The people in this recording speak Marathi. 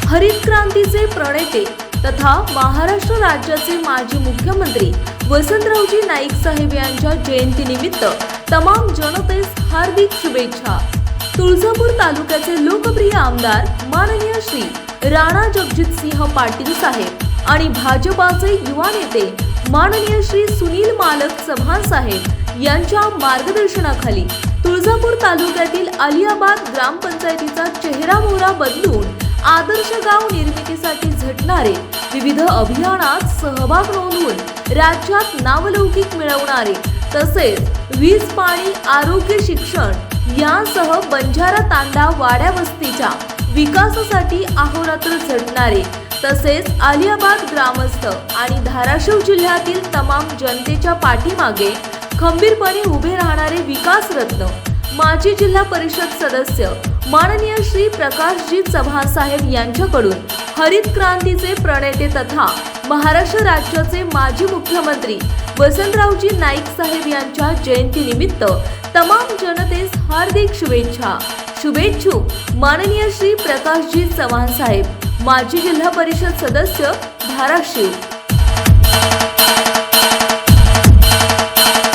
हरित क्रांतीचे प्रणेते तथा महाराष्ट्र राज्याचे माजी मुख्यमंत्री वसंतरावजी नाईक साहेब यांच्या जयंतीनिमित्त तमाम जनतेस हार्दिक शुभेच्छा। तुळजापूर तालुक्याचे लोकप्रिय आमदार माननीय श्री राणा जगजितसिंह पाटील साहेब आणि भाजपाचे युवा नेते माननीय श्री सुनील मालक चव्हाण साहेब यांच्या मार्गदर्शनाखाली तुळजापूर तालुक्यातील अलियाबाद ग्रामपंचायतीचा चेहरामोहरा बदलून आदर्श गाव निर्मितीसाठी झटणारे विविध अभियानात सहभाग नोंदवून राज्यात नावलौकिक मिळवणारे तसेच वीज, पाणी, आरोग्य, शिक्षण यांसह बंजारा तांडा वाड्या वस्तीच्या विकासासाठी अहोरात्र झटणारे तसेच अलियाबाद ग्रामस्थ आणि धाराशिव जिल्ह्यातील तमाम जनतेच्या पाठीमागे खंबीरपणे उभे राहणारे विकास रत्न माजी जिल्हा परिषद सदस्य माननीय श्री प्रकाशजी चव्हाण साहेब यांच्याकडून हरित क्रांतीचे प्रणेते तथा महाराष्ट्र राज्याचे माजी मुख्यमंत्री वसंतरावजी नाईक साहेब यांच्या जयंतीनिमित्त तमाम जनतेस हार्दिक शुभेच्छा। शुभेच्छुक माननीय श्री प्रकाशजी चव्हाण साहेब, माजी जिल्हा परिषद सदस्य धाराशिव।